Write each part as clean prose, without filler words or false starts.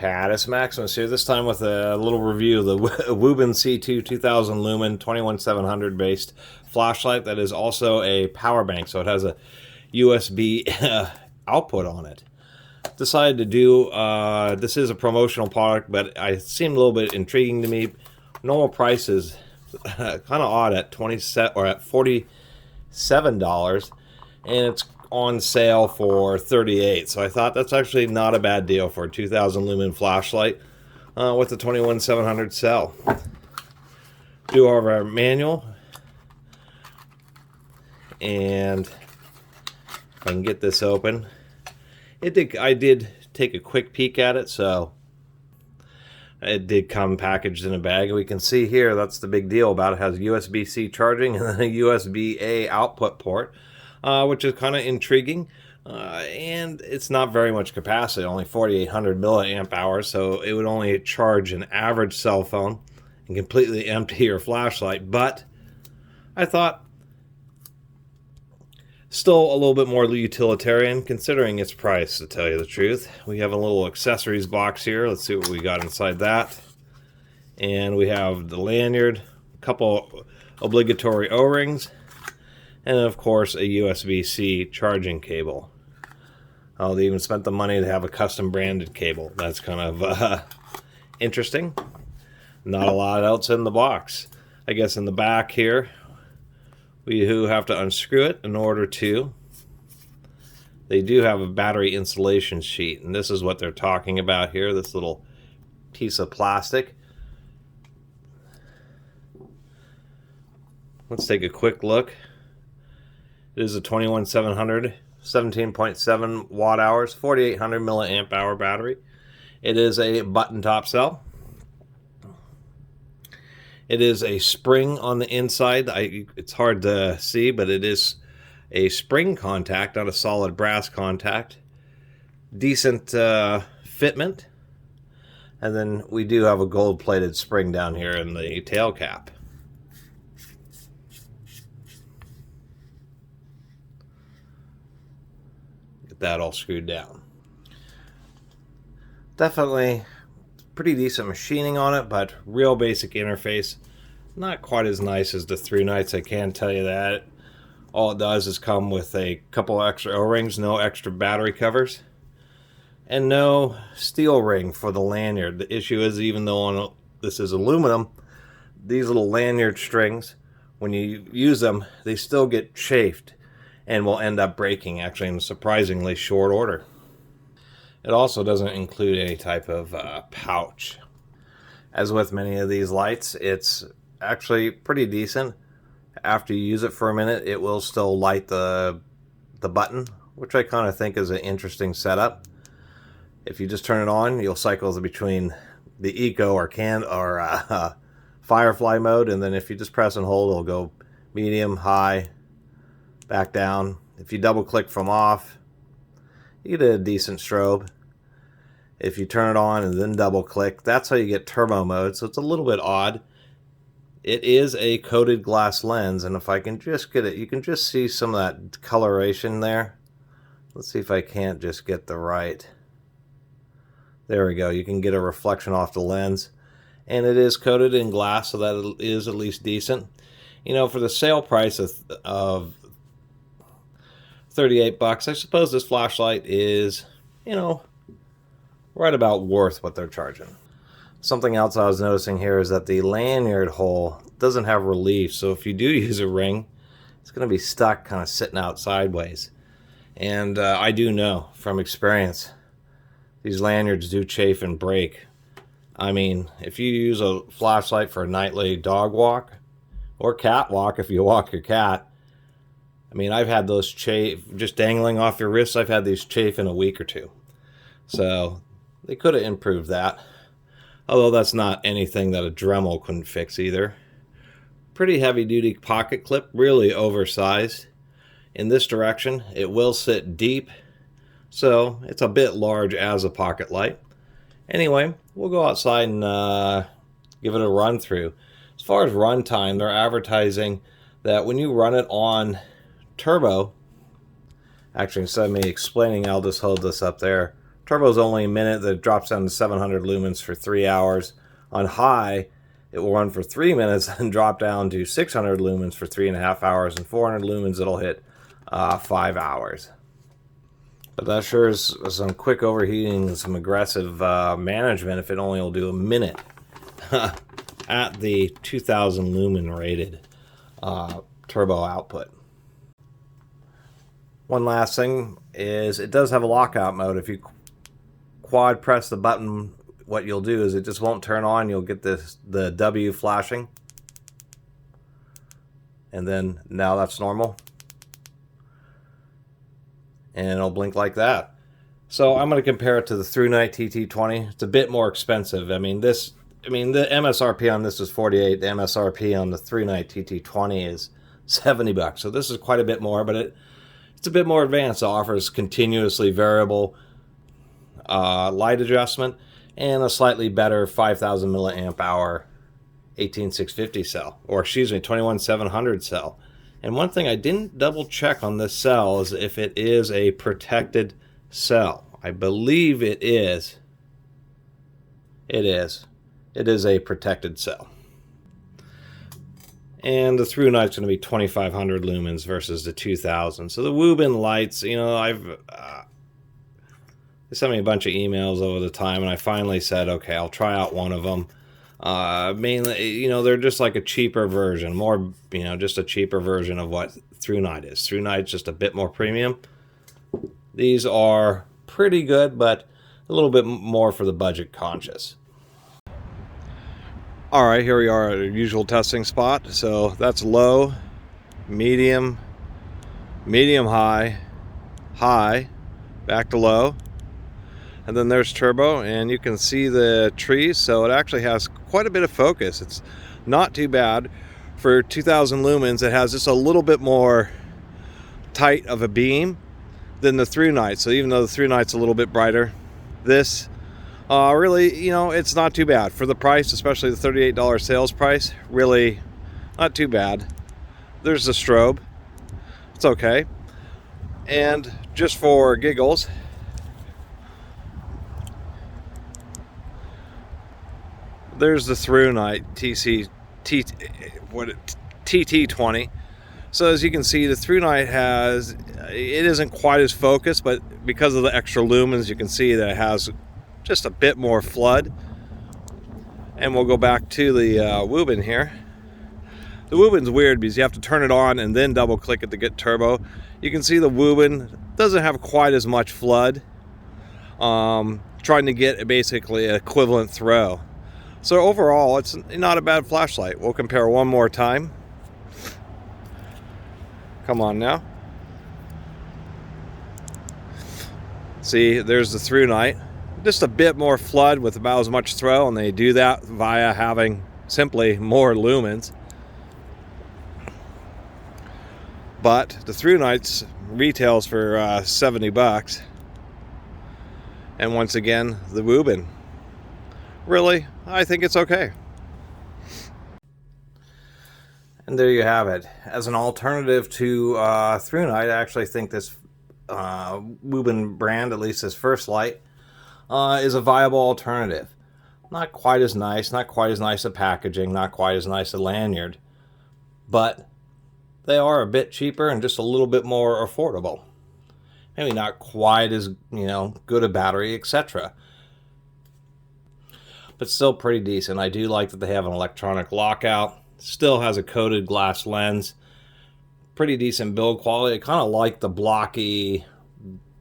Catus, Maximus here, this time with a little review of the Wuben C2 2000 Lumen 21700 based flashlight that is also a power bank, so it has a USB output on it. Decided to do, this is a promotional product, but it seemed a little bit intriguing to me. Normal price is kind of odd at $47, and it's on sale for $38, so I thought that's actually not a bad deal for a 2000 lumen flashlight with the 21700 cell. Do our manual, and if I can get this open, I did take a quick peek at it, so it did come packaged in a bag. We can see here, that's the big deal about it. It has USB-C charging and then a USB-A output port, which is kind of intriguing. And it's not very much capacity, only 4,800 milliamp hours, so it would only charge an average cell phone and completely empty your flashlight. But I thought still a little bit more utilitarian considering its price, to tell you the truth. We have a little accessories box here. Let's see what we got inside that. And we have the lanyard, a couple obligatory O-rings, and of course a USB-C charging cable. Oh, they even spent the money to have a custom branded cable. That's kind of interesting. Not a lot else in the box. I guess in the back here, we do have to unscrew it in order to. They do have a battery insulation sheet, and this is what they're talking about here, this little piece of plastic. Let's take a quick look. It is a 21700, 17.7 watt hours, 4800 milliamp hour battery. It is a button top cell. It is a spring on the inside. It's hard to see, but it is a spring contact, not a solid brass contact. Decent fitment. And then we do have a gold-plated spring down here in the tail cap. Get that all screwed down. Definitely pretty decent machining on it, but real basic interface. Not quite as nice as the ThruNites, I can tell you that. All it does is come with a couple extra O-rings, no extra battery covers, and no steel ring for the lanyard. The issue is, even though this is aluminum, these little lanyard strings, when you use them, they still get chafed and will end up breaking, actually, in surprisingly short order. It also doesn't include any type of pouch. As with many of these lights, it's actually pretty decent. After you use it for a minute, it will still light the button, which I kind of think is an interesting setup. If you just turn it on, you'll cycle between the eco or firefly mode, and then if you just press and hold, it'll go medium, high, back down. If you double click from off, you get a decent strobe. If you turn it on and then double click, that's how you get turbo mode, so it's a little bit odd. It is a coated glass lens, and if I can just get it, you can just see some of that coloration there. Let's see if I can't just get the right. There we go. You can get a reflection off the lens, and it is coated in glass, so that is at least decent. You know, for the sale price of $38, I suppose this flashlight is, you know, right about worth what they're charging. Something else I was noticing here is that the lanyard hole doesn't have relief, so if you do use a ring, it's going to be stuck kind of sitting out sideways. And I do know from experience, these lanyards do chafe and break. I mean, if you use a flashlight for a nightly dog walk, or cat walk if you walk your cat, I mean, I've had those chafe, just dangling off your wrists, I've had these chafe in a week or two. So they could have improved that. Although that's not anything that a Dremel couldn't fix either. Pretty heavy duty pocket clip, really oversized. In this direction, it will sit deep, so it's a bit large as a pocket light. Anyway, we'll go outside and give it a run through. As far as runtime, they're advertising that when you run it on turbo, actually instead of me explaining, I'll just hold this up there. Turbo's only a minute, that drops down to 700 lumens for 3 hours. On high, it will run for 3 minutes and drop down to 600 lumens for 3.5 hours, and 400 lumens it'll hit 5 hours. But that sure is some quick overheating and some aggressive management if it only will do a minute at the 2000 lumen rated turbo output. One last thing is it does have a lockout mode. If you quad press the button, what you'll do is it just won't turn on. You'll get the W flashing, and then now that's normal, and it'll blink like that. So I'm going to compare it to the ThruNite TT20. It's a bit more expensive. I mean the MSRP on this is 48. The MSRP on the ThruNite TT20 is 70 bucks. So this is quite a bit more, but it's a bit more advanced. It offers continuously variable light adjustment and a slightly better 5000 milliamp hour 18650 cell, or excuse me, 21700 cell. And one thing I didn't double check on this cell is if it is a protected cell. I believe it is. It is a protected cell. And the ThruNite's going to be 2500 lumens versus the 2000. So the Wuben lights, you know, they sent me a bunch of emails over the time, and I finally said, okay, I'll try out one of them. Mainly, you know, they're just like a cheaper version, more, you know, just a cheaper version of what ThruNite is. ThruNite's just a bit more premium. These are pretty good, but a little bit more for the budget conscious. All right, here we are at our usual testing spot. So that's low, medium, high, back to low. And then there's turbo, and you can see the trees, so it actually has quite a bit of focus. It's not too bad. For 2000 lumens, it has just a little bit more tight of a beam than the ThruNite. So even though the ThruNite's a little bit brighter, this really, you know, it's not too bad. For the price, especially the $38 sales price, really not too bad. There's the strobe. It's okay. And just for giggles, there's the ThruNite TT20. So as you can see, the ThruNite it isn't quite as focused, but because of the extra lumens, you can see that it has just a bit more flood. And we'll go back to the Wuben here. The Wuben's weird because you have to turn it on and then double click it to get turbo. You can see the Wuben doesn't have quite as much flood. Trying to get basically an equivalent throw. So overall, it's not a bad flashlight. We'll compare one more time. Come on now. See, there's the ThruNite. Just a bit more flood with about as much throw, and they do that via having simply more lumens. But the ThruNite's retails for 70 bucks. And once again, the Wuben. Really, I think it's okay. And there you have it. As an alternative to ThruNite, I actually think this Wuben brand, at least this first light, is a viable alternative. Not quite as nice a packaging, not quite as nice a lanyard, but they are a bit cheaper and just a little bit more affordable. Maybe not quite as, you know, good a battery, etc. But still pretty decent. I do like that they have an electronic lockout. Still has a coated glass lens. Pretty decent build quality. I kind of like the blocky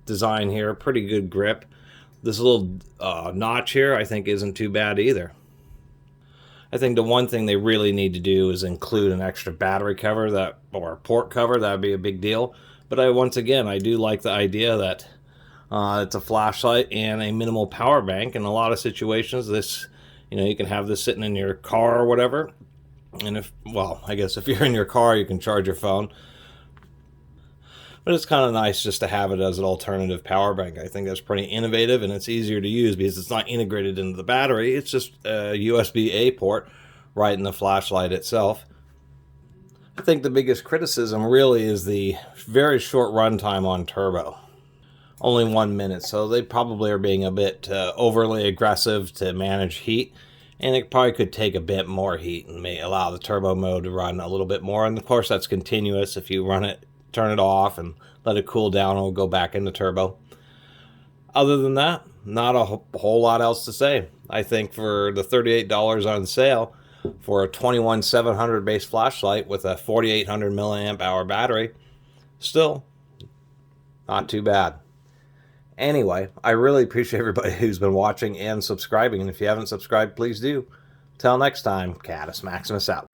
design here. Pretty good grip. This little notch here I think isn't too bad either. I think the one thing they really need to do is include an extra battery cover or a port cover. That would be a big deal. But once again, I do like the idea that it's a flashlight and a minimal power bank. In a lot of situations, this, you know, you can have this sitting in your car or whatever. And I guess if you're in your car, you can charge your phone. But it's kind of nice just to have it as an alternative power bank. I think that's pretty innovative, and it's easier to use because it's not integrated into the battery. It's just a USB-A port right in the flashlight itself. I think the biggest criticism really is the very short runtime on turbo. only 1 minute, so they probably are being a bit overly aggressive to manage heat, and it probably could take a bit more heat and may allow the turbo mode to run a little bit more. And of course that's continuous. If you run it, turn it off and let it cool down, it'll go back into turbo. Other than that, not a whole lot else to say. I think for the $38 on sale for a 21700 base flashlight with a 4800 milliamp hour battery, still not too bad. Anyway, I really appreciate everybody who's been watching and subscribing, and if you haven't subscribed, please do. Till next time, Catus Maximus out.